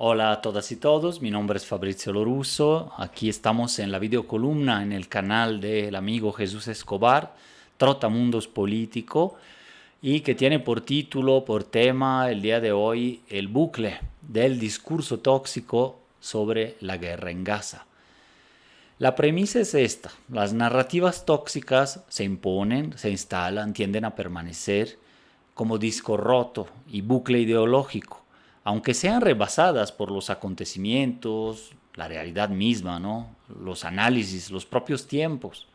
Hola a todas y todos, mi nombre es Fabrizio Lorusso, aquí estamos en la videocolumna en el canal del amigo Jesús Escobar, Trotamundos Político, y que tiene por título, por tema el día de hoy, el bucle del discurso tóxico sobre la guerra en Gaza. La premisa es esta: las narrativas tóxicas se imponen, se instalan, tienden a permanecer como disco roto y bucle ideológico, aunque sean rebasadas por los acontecimientos, la realidad misma, ¿no? Los análisis, los propios tiempos.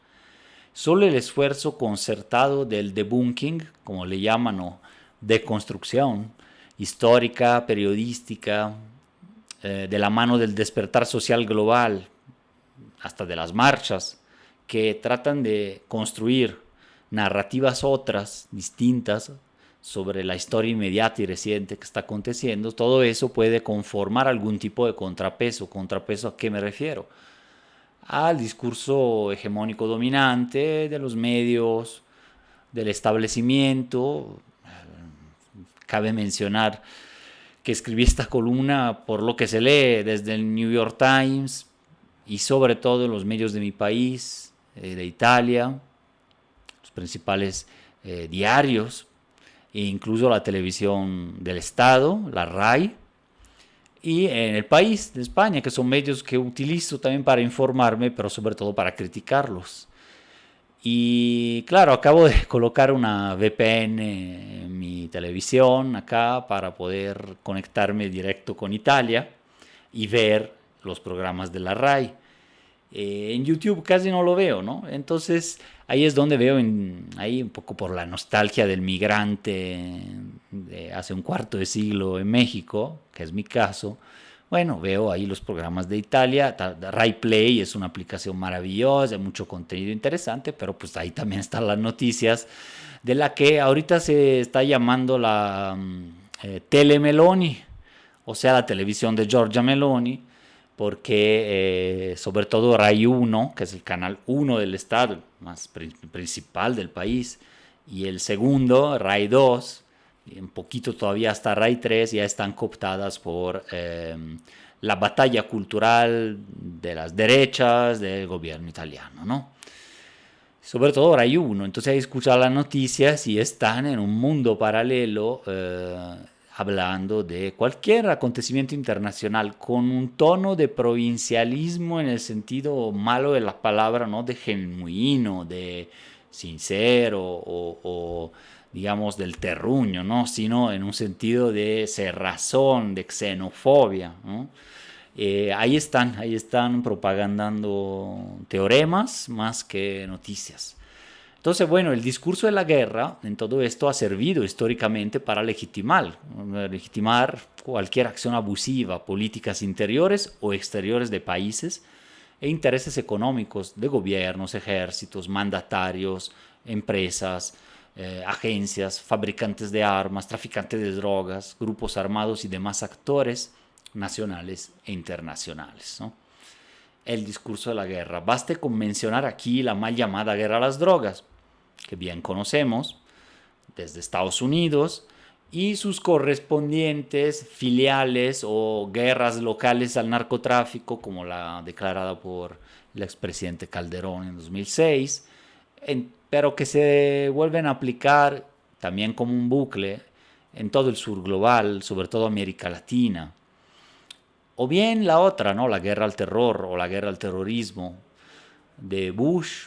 Solo el esfuerzo concertado del debunking, como le llaman, o deconstrucción histórica, periodística, de la mano del despertar social global, hasta de las marchas, que tratan de construir narrativas otras, distintas, sobre la historia inmediata y reciente que está aconteciendo, todo eso puede conformar algún tipo de contrapeso. ¿Contrapeso a qué me refiero? Al discurso hegemónico dominante de los medios, del establecimiento. Cabe mencionar que escribí esta columna por lo que se lee desde el New York Times y sobre todo en los medios de mi país, de Italia, los principales diarios e incluso la televisión del Estado, la RAI, y en el país de España, que son medios que utilizo también para informarme, pero sobre todo para criticarlos. Y claro, acabo de colocar una VPN en mi televisión acá para poder conectarme directo con Italia y ver los programas de la RAI. En YouTube casi no lo veo, ¿no? Entonces ahí es donde veo, ahí un poco por la nostalgia del migrante de hace un cuarto de siglo en México, que es mi caso. Bueno, veo ahí los programas de Italia. Rai Play es una aplicación maravillosa, mucho contenido interesante, pero pues ahí también están las noticias de la que ahorita se está llamando la Tele Meloni, o sea, la televisión de Giorgia Meloni, porque sobre todo Rai 1, que es el canal 1 del Estado, más principal del país, y el segundo, Rai 2, y un poquito todavía hasta Rai 3, ya están cooptadas por la batalla cultural de las derechas del gobierno italiano, ¿no? Sobre todo Rai 1, entonces ahí escuchan las noticias y están en un mundo paralelo hablando de cualquier acontecimiento internacional con un tono de provincialismo en el sentido malo de la palabra, no de genuino, de sincero o digamos del terruño, ¿no? Sino en un sentido de cerrazón, de xenofobia, ¿no? Ahí están propagandando teoremas más que noticias. Entonces, bueno, el discurso de la guerra en todo esto ha servido históricamente para legitimar cualquier acción abusiva, políticas interiores o exteriores de países e intereses económicos de gobiernos, ejércitos, mandatarios, empresas, agencias, fabricantes de armas, traficantes de drogas, grupos armados y demás actores nacionales e internacionales, ¿no? El discurso de la guerra. Baste con mencionar aquí la mal llamada guerra a las drogas, que bien conocemos, desde Estados Unidos, y sus correspondientes filiales o guerras locales al narcotráfico, como la declarada por el expresidente Calderón en 2006, pero que se vuelven a aplicar también como un bucle en todo el sur global, sobre todo América Latina. O bien la otra, ¿no? La guerra al terror o la guerra al terrorismo de Bush,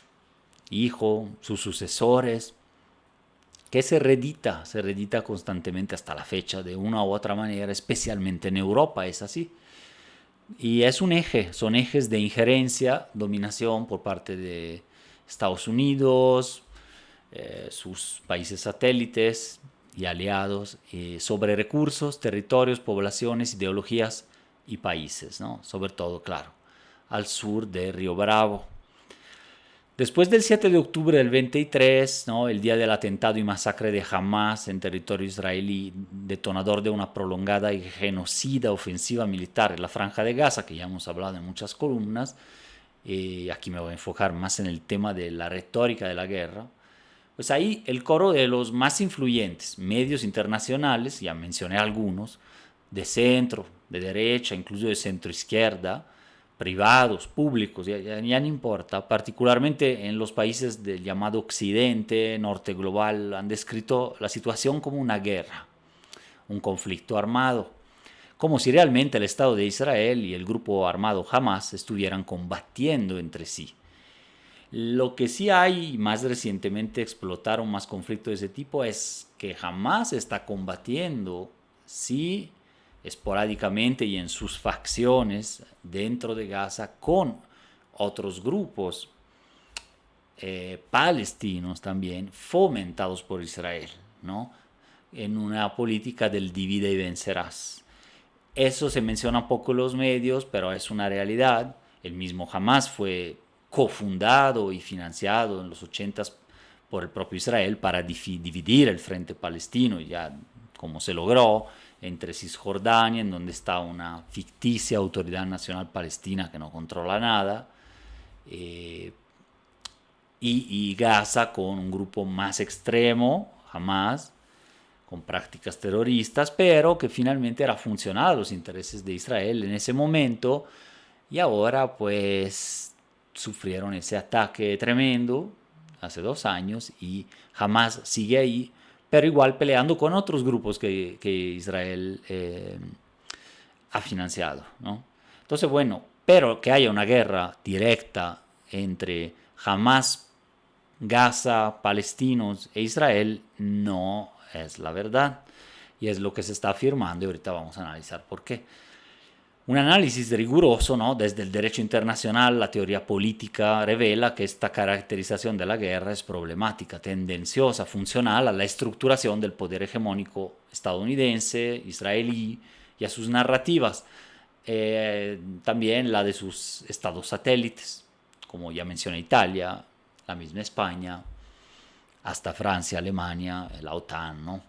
hijo, sus sucesores, que se redita constantemente hasta la fecha de una u otra manera, especialmente en Europa es así. Y es un eje, son ejes de injerencia, dominación por parte de Estados Unidos, sus países satélites y aliados, sobre recursos, territorios, poblaciones, ideologías y países, ¿no? Sobre todo, claro, al sur de Río Bravo. Después del 7 de octubre del 23, ¿no? El día del atentado y masacre de Hamas en territorio israelí, detonador de una prolongada y genocida ofensiva militar en la Franja de Gaza, que ya hemos hablado en muchas columnas, y aquí me voy a enfocar más en el tema de la retórica de la guerra, pues ahí el coro de los más influyentes medios internacionales, ya mencioné algunos, de centro, de derecha, incluso de centro izquierda, privados, públicos, ya no importa, particularmente en los países del llamado Occidente, Norte global, han descrito la situación como una guerra, un conflicto armado, como si realmente el Estado de Israel y el grupo armado Hamas estuvieran combatiendo entre sí. Lo que sí hay, más recientemente explotaron más conflictos de ese tipo, es que Hamas está combatiendo, sí, esporádicamente y en sus facciones dentro de Gaza con otros grupos palestinos también fomentados por Israel, ¿no? En una política del divide y vencerás. Eso se menciona poco en los medios, pero es una realidad. El mismo Hamas fue cofundado y financiado en los 80 por el propio Israel para dividir el frente palestino, ya como se logró entre Cisjordania, en donde está una ficticia autoridad nacional palestina que no controla nada, y Gaza con un grupo más extremo, Hamas, con prácticas terroristas, pero que finalmente era funcional a los intereses de Israel en ese momento, y ahora pues sufrieron ese ataque tremendo hace 2 años y Hamas sigue ahí, pero igual peleando con otros grupos que Israel ha financiado, ¿no? Entonces, bueno, pero que haya una guerra directa entre Hamas, Gaza, palestinos e Israel no es la verdad. Y es lo que se está afirmando y ahorita vamos a analizar por qué. Un análisis riguroso, ¿no? Desde el derecho internacional, la teoría política revela que esta caracterización de la guerra es problemática, tendenciosa, funcional a la estructuración del poder hegemónico estadounidense, israelí y a sus narrativas, también la de sus estados satélites, como ya mencioné Italia, la misma España, hasta Francia, Alemania, la OTAN, ¿no?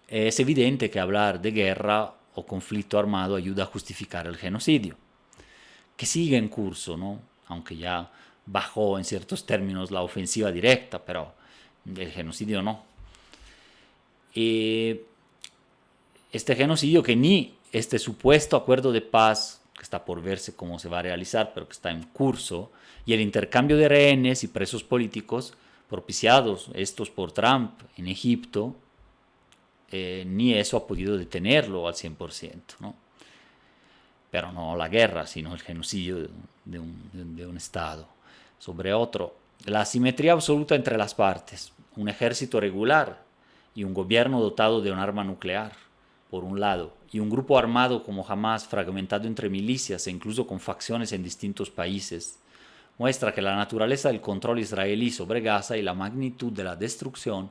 Es evidente que hablar de guerra o conflicto armado ayuda a justificar el genocidio, que sigue en curso, ¿no? Aunque ya bajó en ciertos términos la ofensiva directa, pero el genocidio no. Este genocidio que ni este supuesto acuerdo de paz, que está por verse cómo se va a realizar, pero que está en curso, y el intercambio de rehenes y presos políticos propiciados estos por Trump en Egipto, ni eso ha podido detenerlo al 100%, ¿no? Pero no la guerra, sino el genocidio de un Estado sobre otro. La asimetría absoluta entre las partes, un ejército regular y un gobierno dotado de un arma nuclear, por un lado, y un grupo armado como Hamas fragmentado entre milicias e incluso con facciones en distintos países, muestra que la naturaleza del control israelí sobre Gaza y la magnitud de la destrucción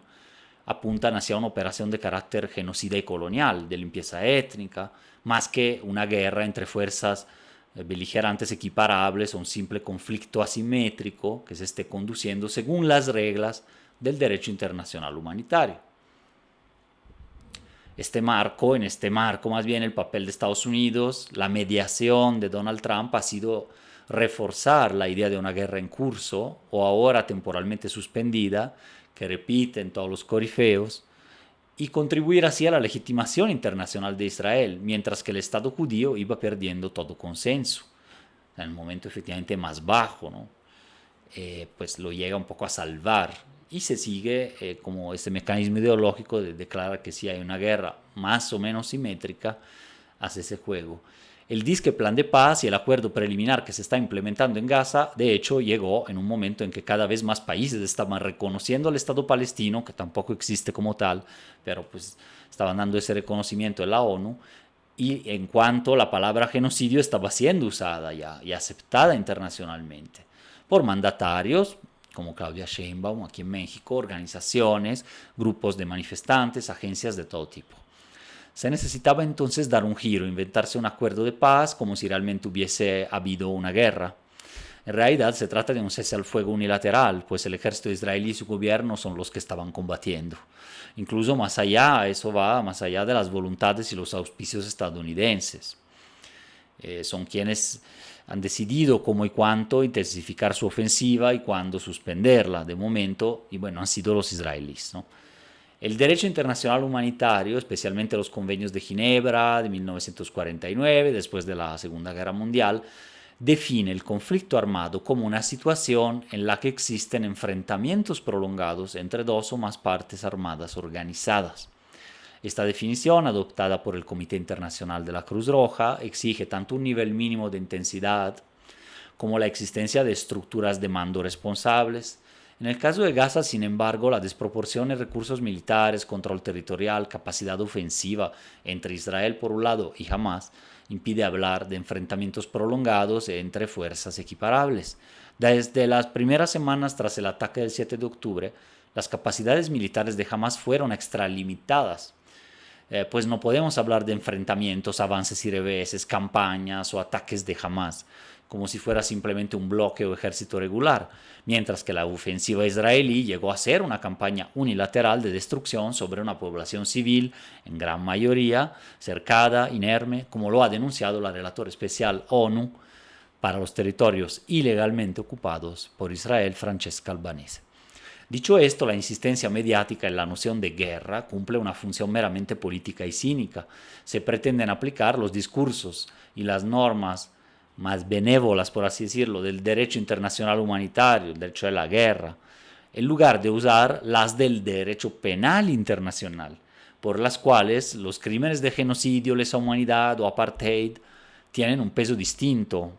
apuntan hacia una operación de carácter genocida y colonial, de limpieza étnica, más que una guerra entre fuerzas beligerantes equiparables o un simple conflicto asimétrico que se esté conduciendo según las reglas del derecho internacional humanitario. En este marco más bien el papel de Estados Unidos, la mediación de Donald Trump ha sido reforzar la idea de una guerra en curso o ahora temporalmente suspendida, que repiten todos los corifeos, y contribuir así a la legitimación internacional de Israel, mientras que el Estado judío iba perdiendo todo consenso. En el momento efectivamente más bajo, ¿no? Pues lo llega un poco a salvar y se sigue como este mecanismo ideológico de declarar que si hay una guerra más o menos simétrica, hace ese juego. El disque plan de paz y el acuerdo preliminar que se está implementando en Gaza, de hecho, llegó en un momento en que cada vez más países estaban reconociendo al Estado palestino, que tampoco existe como tal, pero pues estaban dando ese reconocimiento en la ONU, y en cuanto la palabra genocidio estaba siendo usada ya y aceptada internacionalmente por mandatarios como Claudia Sheinbaum aquí en México, organizaciones, grupos de manifestantes, agencias de todo tipo. Se necesitaba entonces dar un giro, inventarse un acuerdo de paz como si realmente hubiese habido una guerra. En realidad se trata de un cese al fuego unilateral, pues el ejército israelí y su gobierno son los que estaban combatiendo. Incluso más allá, eso va más allá de las voluntades y los auspicios estadounidenses. Son quienes han decidido cómo y cuánto intensificar su ofensiva y cuándo suspenderla de momento, y bueno, han sido los israelíes, ¿no? El derecho internacional humanitario, especialmente los convenios de Ginebra de 1949, después de la Segunda Guerra Mundial, define el conflicto armado como una situación en la que existen enfrentamientos prolongados entre dos o más partes armadas organizadas. Esta definición, adoptada por el Comité Internacional de la Cruz Roja, exige tanto un nivel mínimo de intensidad como la existencia de estructuras de mando responsables. En el caso de Gaza, sin embargo, la desproporción en recursos militares, control territorial, capacidad ofensiva entre Israel por un lado y Hamas impide hablar de enfrentamientos prolongados entre fuerzas equiparables. Desde las primeras semanas tras el ataque del 7 de octubre, las capacidades militares de Hamas fueron extralimitadas. Pues no podemos hablar de enfrentamientos, avances y reveses, campañas o ataques de Hamas, como si fuera simplemente un bloque o ejército regular, mientras que la ofensiva israelí llegó a ser una campaña unilateral de destrucción sobre una población civil, en gran mayoría cercada, inerme, como lo ha denunciado la relatora especial ONU para los territorios ilegalmente ocupados por Israel, Francesca Albanese. Dicho esto, la insistencia mediática en la noción de guerra cumple una función meramente política y cínica. Se pretenden aplicar los discursos y las normas más benévolas, por así decirlo, del derecho internacional humanitario, el derecho de la guerra, en lugar de usar las del derecho penal internacional, por las cuales los crímenes de genocidio, lesa humanidad o apartheid tienen un peso distinto,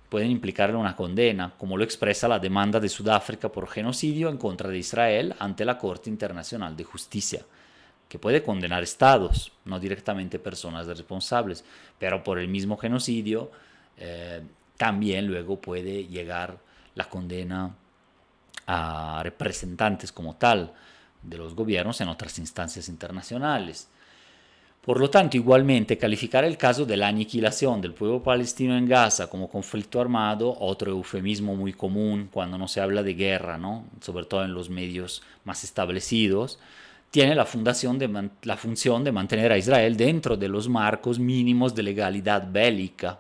pueden implicarle una condena, como lo expresa la demanda de Sudáfrica por genocidio en contra de Israel ante la Corte Internacional de Justicia, que puede condenar estados, no directamente personas responsables, pero por el mismo genocidio también luego puede llegar la condena a representantes como tal de los gobiernos en otras instancias internacionales. Por lo tanto, igualmente, calificar el caso de la aniquilación del pueblo palestino en Gaza como conflicto armado, otro eufemismo muy común cuando no se habla de guerra, ¿no? Sobre todo en los medios más establecidos, tiene la función de mantener a Israel dentro de los marcos mínimos de legalidad bélica,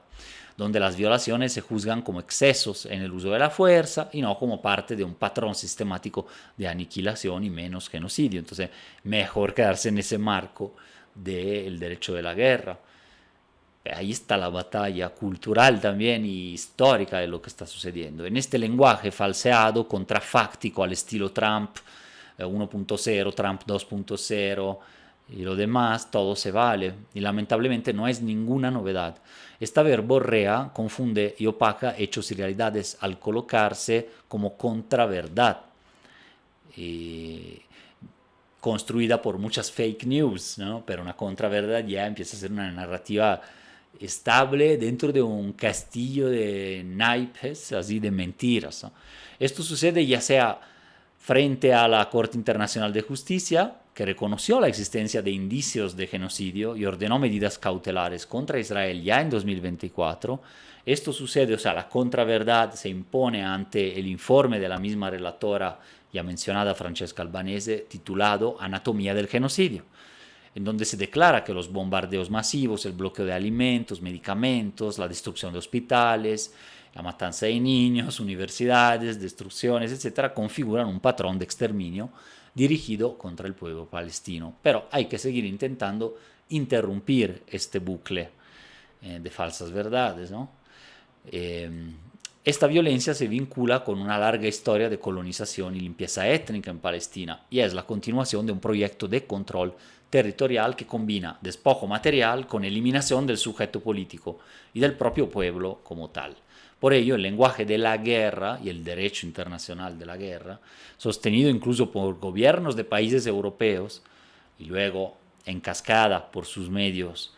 donde las violaciones se juzgan como excesos en el uso de la fuerza y no como parte de un patrón sistemático de aniquilación y menos genocidio. Entonces, mejor quedarse en ese marco del derecho de la guerra. Ahí está la batalla cultural también y histórica de lo que está sucediendo. En este lenguaje falseado, contrafáctico al estilo Trump 1.0, Trump 2.0 y lo demás, todo se vale. Y lamentablemente no es ninguna novedad. Esta verborrea confunde y opaca hechos y realidades al colocarse como contraverdad. Construida por muchas fake news, ¿no? Pero una contraverdad ya empieza a ser una narrativa estable dentro de un castillo de naipes, así de mentiras, ¿no? Esto sucede ya sea frente a la Corte Internacional de Justicia, que reconoció la existencia de indicios de genocidio y ordenó medidas cautelares contra Israel ya en 2024. Esto sucede, o sea, la contraverdad se impone ante el informe de la misma relatora ya mencionada Francesca Albanese, titulado Anatomía del genocidio, en donde se declara que los bombardeos masivos, el bloqueo de alimentos, medicamentos, la destrucción de hospitales, la matanza de niños, universidades, destrucciones, etcétera, configuran un patrón de exterminio dirigido contra el pueblo palestino. Pero hay que seguir intentando interrumpir este bucle de falsas verdades, ¿no? Esta violencia se vincula con una larga historia de colonización y limpieza étnica en Palestina y es la continuación de un proyecto de control territorial que combina despojo material con eliminación del sujeto político y del propio pueblo como tal. Por ello, el lenguaje de la guerra y el derecho internacional de la guerra, sostenido incluso por gobiernos de países europeos y luego en cascada por sus medios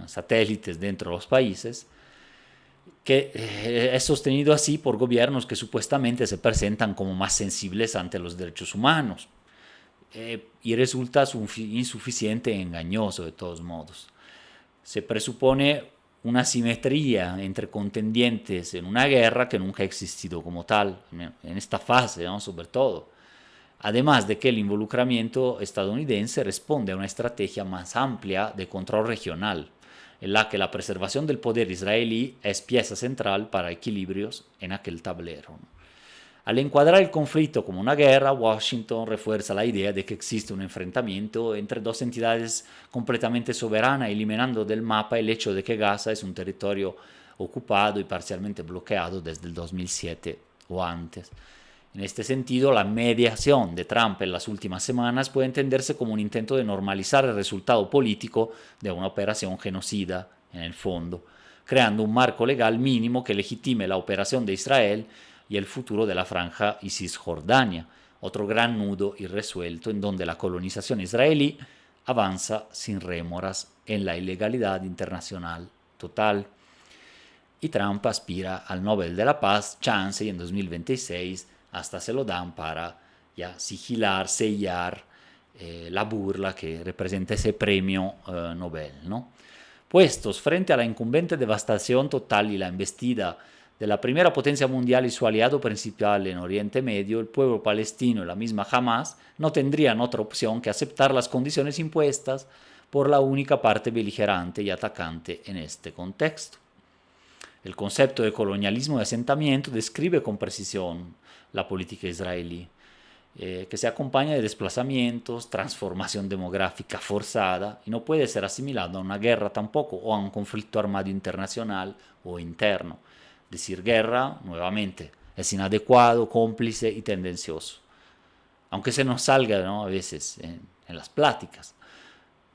satélites dentro de los países, que es sostenido así por gobiernos que supuestamente se presentan como más sensibles ante los derechos humanos, y resulta insuficiente e engañoso de todos modos. Se presupone una simetría entre contendientes en una guerra que nunca ha existido como tal, en esta fase, ¿no? Sobre todo. Además de que el involucramiento estadounidense responde a una estrategia más amplia de control regional, en la que la preservación del poder israelí es pieza central para equilibrios en aquel tablero. Al encuadrar el conflicto como una guerra, Washington refuerza la idea de que existe un enfrentamiento entre dos entidades completamente soberanas, eliminando del mapa el hecho de que Gaza es un territorio ocupado y parcialmente bloqueado desde el 2007 o antes. En este sentido, la mediación de Trump en las últimas semanas puede entenderse como un intento de normalizar el resultado político de una operación genocida, en el fondo, creando un marco legal mínimo que legitime la operación de Israel y el futuro de la franja y Cisjordania, otro gran nudo irresuelto en donde la colonización israelí avanza sin rémoras en la ilegalidad internacional total. Y Trump aspira al Nobel de la Paz, chance, y en 2026 hasta se lo dan para ya sigilar, sellar la burla que representa ese premio Nobel, ¿no? Puestos frente a la incumbente devastación total y la embestida de la primera potencia mundial y su aliado principal en Oriente Medio, el pueblo palestino y la misma Hamas no tendrían otra opción que aceptar las condiciones impuestas por la única parte beligerante y atacante en este contexto. El concepto de colonialismo y asentamiento describe con precisión la política israelí, que se acompaña de desplazamientos, transformación demográfica forzada y no puede ser asimilado a una guerra tampoco o a un conflicto armado internacional o interno. Decir guerra, nuevamente, es inadecuado, cómplice y tendencioso. Aunque se nos salga, ¿no?, a veces en las pláticas.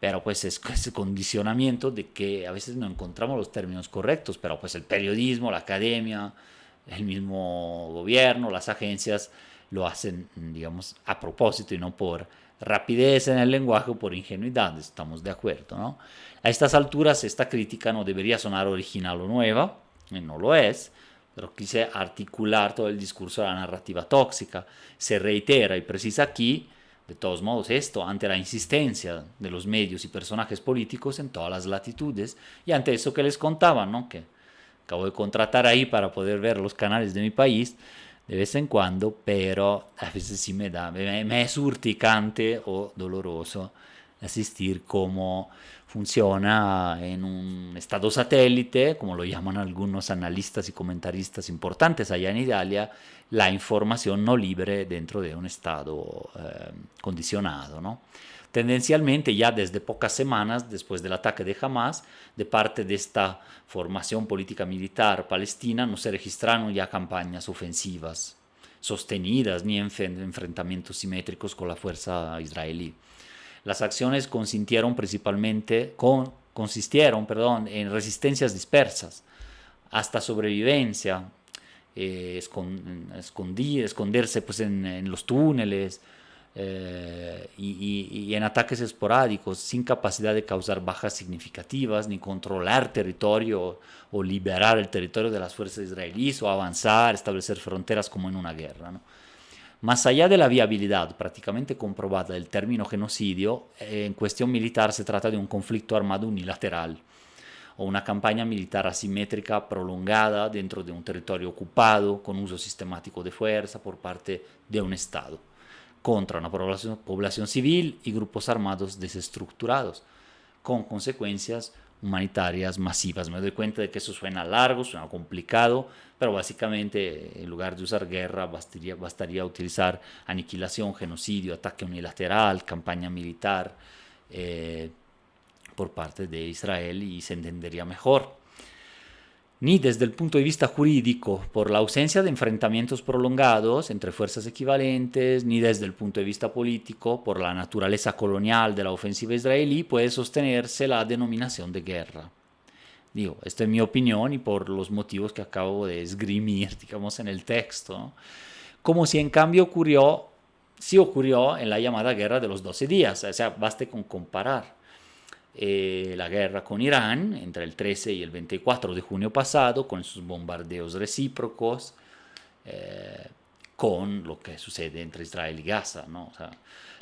Pero pues es ese condicionamiento de que a veces no encontramos los términos correctos, pero pues el periodismo, la academia, el mismo gobierno, las agencias lo hacen, digamos, a propósito y no por rapidez en el lenguaje o por ingenuidad, estamos de acuerdo, ¿no? A estas alturas esta crítica no debería sonar original o nueva, y no lo es, pero quise articular todo el discurso de la narrativa tóxica. Se reitera y precisa aquí, de todos modos, esto ante la insistencia de los medios y personajes políticos en todas las latitudes y ante eso que les contaba, ¿no?, que acabo de contratar ahí para poder ver los canales de mi país de vez en cuando, pero a veces sí me es urticante o doloroso asistir cómo funciona en un estado satélite, como lo llaman algunos analistas y comentaristas importantes allá en Italia, la información no libre dentro de un estado condicionado, ¿no? Tendencialmente, ya desde pocas semanas después del ataque de Hamas, de parte de esta formación política militar palestina, no se registraron ya campañas ofensivas sostenidas ni enfrentamientos simétricos con la fuerza israelí. Las acciones consistieron en resistencias dispersas, hasta sobrevivencia, esconderse pues, en los túneles y en ataques esporádicos, sin capacidad de causar bajas significativas, ni controlar territorio o liberar el territorio de las fuerzas israelíes, o avanzar, establecer fronteras como en una guerra, ¿no? Más allá de la viabilidad prácticamente comprobada del término genocidio, en cuestión militar se trata de un conflicto armado unilateral o una campaña militar asimétrica prolongada dentro de un territorio ocupado con uso sistemático de fuerza por parte de un Estado contra una población civil y grupos armados desestructurados, con consecuencias humanitarias masivas. Me doy cuenta de que eso suena largo, suena complicado, pero básicamente en lugar de usar guerra bastaría utilizar aniquilación, genocidio, ataque unilateral, campaña militar por parte de Israel y se entendería mejor. Ni desde el punto de vista jurídico, por la ausencia de enfrentamientos prolongados entre fuerzas equivalentes, ni desde el punto de vista político, por la naturaleza colonial de la ofensiva israelí, puede sostenerse la denominación de guerra. Digo, esta es mi opinión y por los motivos que acabo de esgrimir, digamos, en el texto, ¿no? Como si en cambio sí ocurrió en la llamada guerra de los 12 días, o sea, baste con comparar la guerra con Irán entre el 13 y el 24 de junio pasado, con sus bombardeos recíprocos, con lo que sucede entre Israel y Gaza, ¿no? O sea,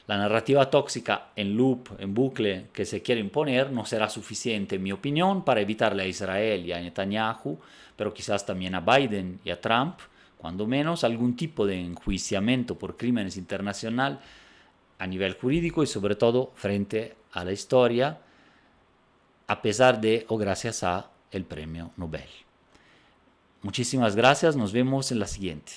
la narrativa tóxica en loop, en bucle, que se quiere imponer no será suficiente, en mi opinión, para evitarle a Israel y a Netanyahu, pero quizás también a Biden y a Trump, cuando menos, algún tipo de enjuiciamiento por crímenes internacionales a nivel jurídico y sobre todo frente a la historia, a pesar de o gracias a el premio Nobel. Muchísimas gracias, nos vemos en la siguiente.